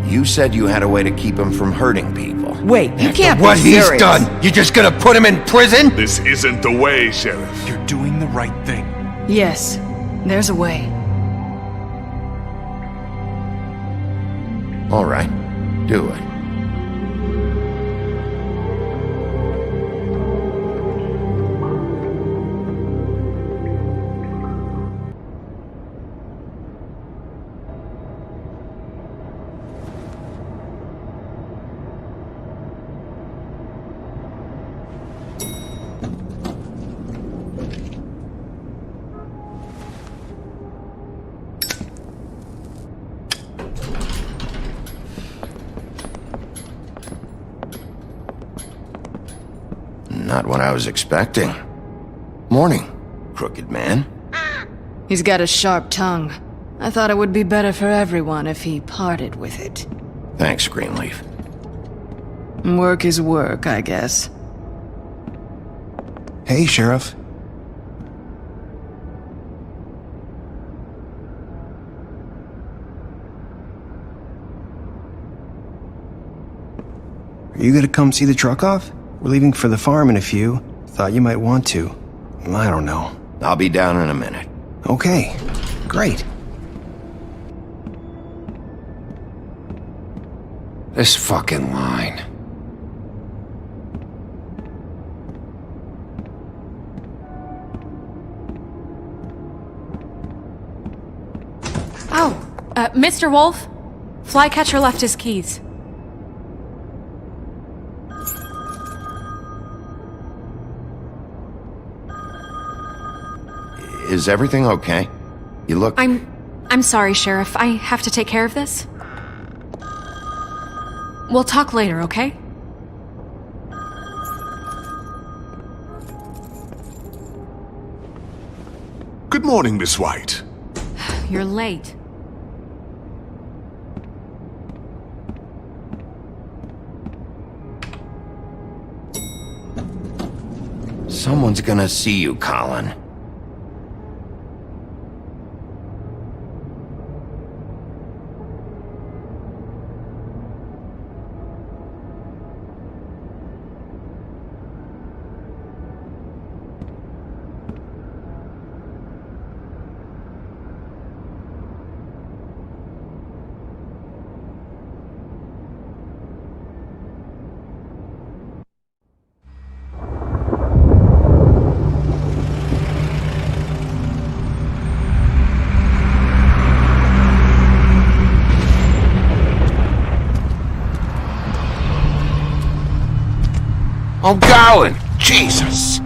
You said you had a way to keep him from hurting people. Wait, you can't What be he's serious. done, you just gonna put him in prison? This isn't the way, Sheriff. You're doing the right thing. Yes, there's a way. All right, do it. Not what I was expecting. Morning, crooked man. He's got a sharp tongue. I thought it would be better for everyone if he parted with it. Thanks, Greenleaf. Work is work, I guess. Hey, Sheriff. Are you gonna come see the truck off? We're leaving for the farm in a few. Thought you might want to. I don't know. I'll be down in a minute. Okay, great. This fucking line. Oh, Mr. Wolf, Flycatcher left his keys. Is everything okay? You look... I'm sorry, Sheriff. I have to take care of this. We'll talk later, okay? Good morning, Miss White. You're late. Someone's gonna see you, Colin. I'm going! Jesus!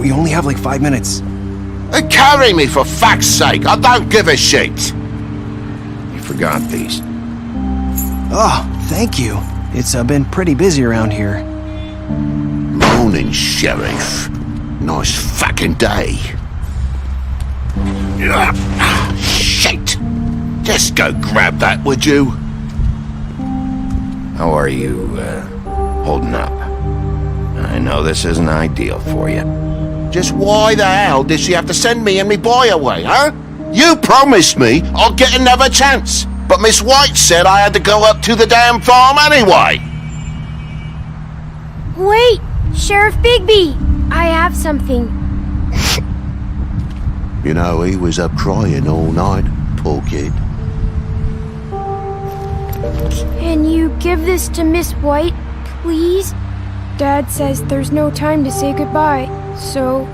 We only have like 5 minutes. Carry me, for fuck's sake! I don't give a shit! You forgot these. Oh, thank you. It's been pretty busy around here. Morning, Sheriff. Nice fucking day. Shit! Just go grab that, would you? How are you, holding up? I know this isn't ideal for you. Just why the hell did she have to send me and me boy away, huh? You promised me I'll get another chance, but Miss White said I had to go up to the damn farm anyway. Wait! Sheriff Bigby! I have something. You know, he was up crying all night, poor kid. Can you give this to Miss White, please? Dad says there's no time to say goodbye, so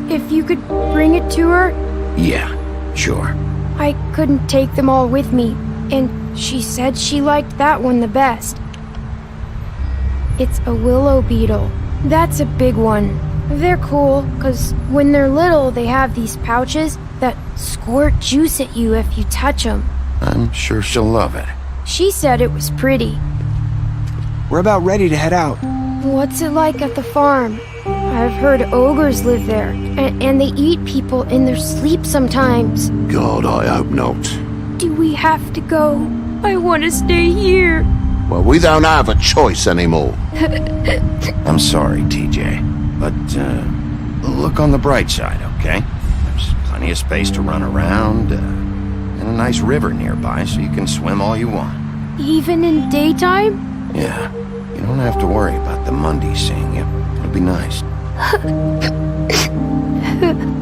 if you could bring it to her? Yeah, sure. I couldn't take them all with me, and she said she liked that one the best. It's a willow beetle. That's a big one. They're cool, 'cause when they're little, they have these pouches that squirt juice at you if you touch them. I'm sure she'll love it. She said it was pretty. We're about ready to head out. What's it like at the farm? I've heard ogres live there, and they eat people in their sleep sometimes. God, I hope not. Do we have to go? I want to stay here. Well, we don't have a choice anymore. I'm sorry, TJ, but look on the bright side, okay? There's plenty of space to run around, and a nice river nearby, so you can swim all you want. Even in daytime? Yeah, you don't have to worry about the Monday seeing you. It'll be nice.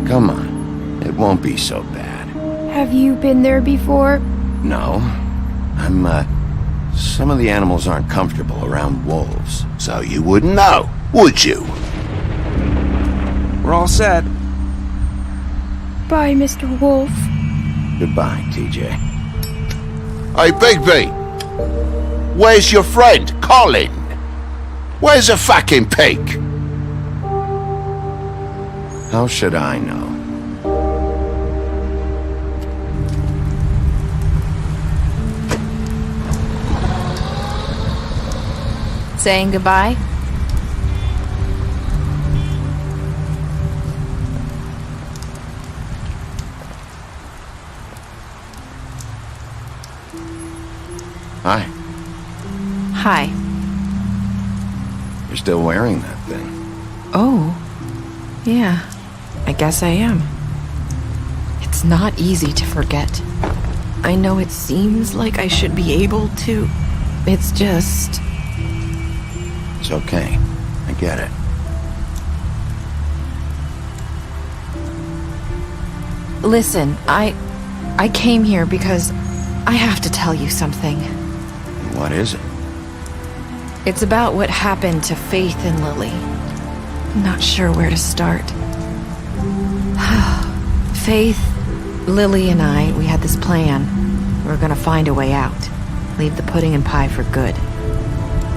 Come on, it won't be so bad. Have you been there before? No, some of the animals aren't comfortable around wolves, so you wouldn't know, would you? We're all set. Bye, Mr. Wolf. Goodbye, TJ. Hey, Bigby! Where's your friend, Colin? Where's the fucking pig? How should I know? Saying goodbye? Hi. Hi. You're still wearing that thing. Oh. Yeah. I guess I am. It's not easy to forget. I know it seems like I should be able to. It's just... It's okay. I get it. Listen, I came here because I have to tell you something. What is it? It's about what happened to Faith and Lily. I'm not sure where to start. Faith, Lily, and I, we had this plan. We were gonna find a way out. Leave the pudding and pie for good.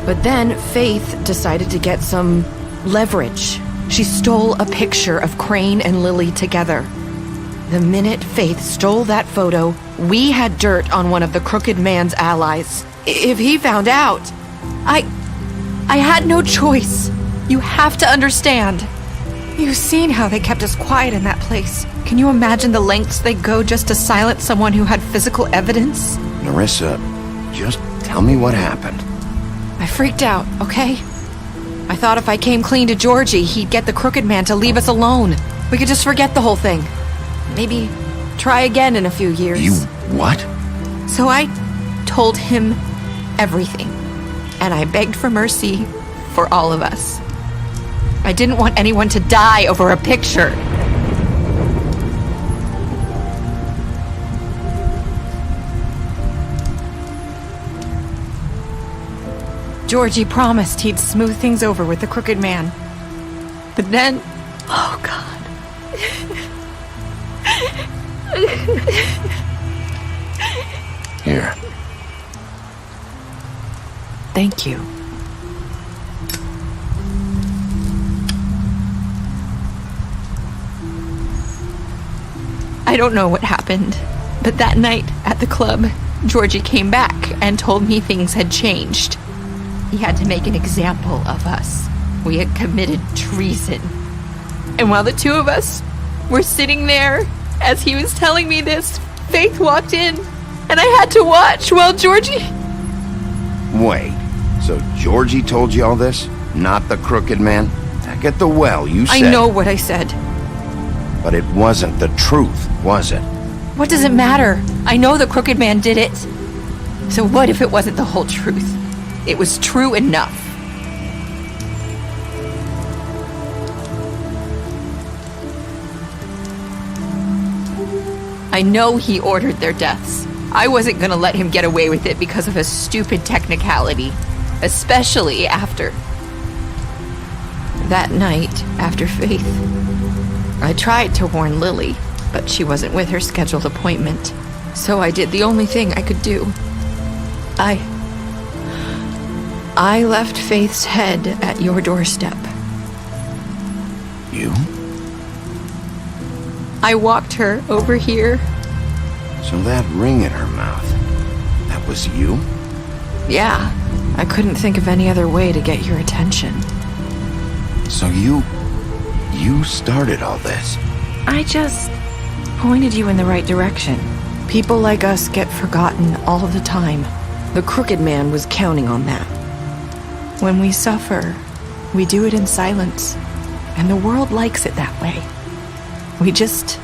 But then Faith decided to get some leverage. She stole a picture of Crane and Lily together. The minute Faith stole that photo, we had dirt on one of the crooked man's allies. If he found out, I had no choice. You have to understand. You've seen how they kept us quiet in that place. Can you imagine the lengths they go just to silence someone who had physical evidence? Narissa, just tell me what happened. I freaked out, okay? I thought if I came clean to Georgie, he'd get the crooked man to leave us alone. We could just forget the whole thing. Maybe try again in a few years. You what? So I told him everything. And I begged for mercy for all of us. I didn't want anyone to die over a picture. Georgie promised he'd smooth things over with the crooked man. But then... Oh, God. Here. Thank you. I don't know what happened, but that night at the club, Georgie came back and told me things had changed. He had to make an example of us. We had committed treason. And while the two of us were sitting there, as he was telling me this, Faith walked in, and I had to watch while Georgie... Wait, so Georgie told you all this? Not the crooked man? Back at the well, you said... I know what I said. But it wasn't the truth, was it? What does it matter? I know the crooked man did it. So what if it wasn't the whole truth? It was true enough. I know he ordered their deaths. I wasn't gonna let him get away with it because of a stupid technicality. Especially after... that night, after Faith. I tried to warn Lily, but she wasn't with her scheduled appointment. So I did the only thing I could do. I left Faith's head at your doorstep. You? I walked her over here. So that ring in her mouth, that was you? Yeah, I couldn't think of any other way to get your attention. So you started all this? I just pointed you in the right direction. People like us get forgotten all the time. The crooked man was counting on that. When we suffer, we do it in silence, and the world likes it that way. We just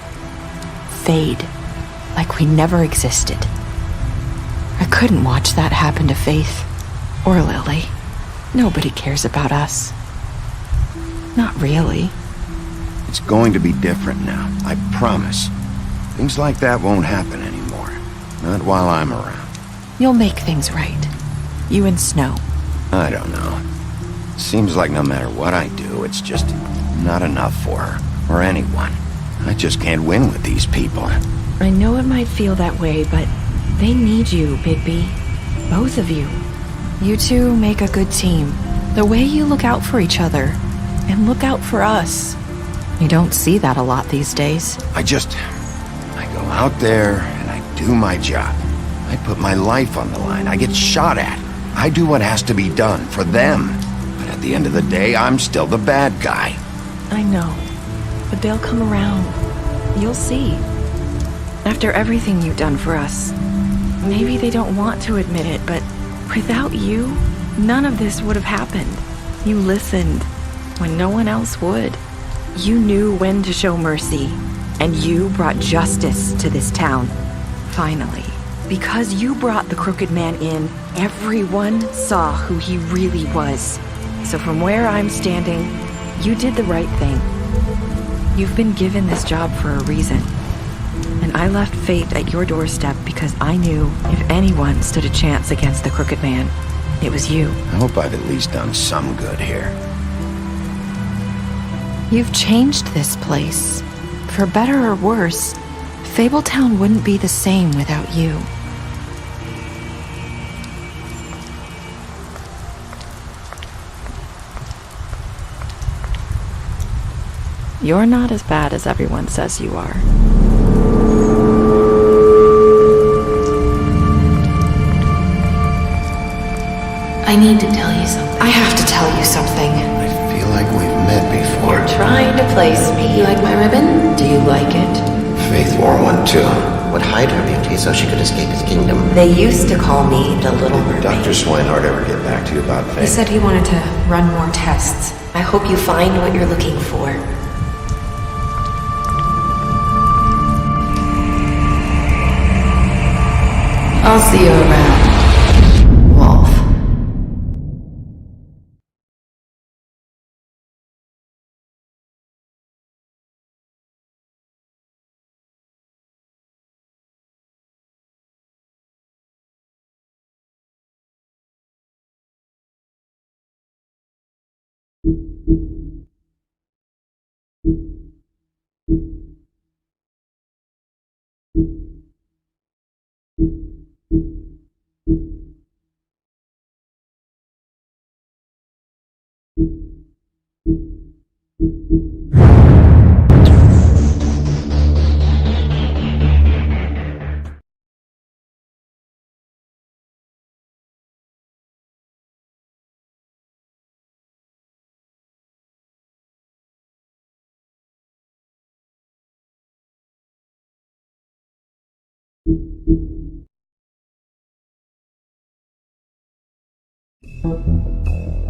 fade, like we never existed. I couldn't watch that happen to Faith, or Lily. Nobody cares about us. Not really. It's going to be different now, I promise. Things like that won't happen anymore. Not while I'm around. You'll make things right. You and Snow. I don't know. Seems like no matter what I do, it's just not enough for her, or anyone. I just can't win with these people. I know it might feel that way, but they need you, Bigby. Both of you. You two make a good team. The way you look out for each other, and look out for us. You don't see that a lot these days. I go out there, and I do my job. I put my life on the line. I get shot at. I do what has to be done for them. But at the end of the day, I'm still the bad guy. I know. But they'll come around. You'll see. After everything you've done for us. Maybe they don't want to admit it, but without you, none of this would have happened. You listened when no one else would. You knew when to show mercy, and you brought justice to this town. Finally. Because you brought the crooked man in, everyone saw who he really was. So from where I'm standing, you did the right thing. You've been given this job for a reason. And I left Fate at your doorstep because I knew if anyone stood a chance against the crooked man, it was you. I hope I've at least done some good here. You've changed this place. For better or worse, Fabletown wouldn't be the same without you. You're not as bad as everyone says you are. I need to tell you something. I have to tell you something. I feel like we've met before. You're trying to place me. You like my ribbon? Do you like it? Faith wore one too. Would hide her beauty so she could escape his kingdom. They used to call me the Little Mermaid. Dr. Swinehart ever get back to you about Faith? He said he wanted to run more tests. I hope you find what you're looking for. I'll see you around, Wolf. you.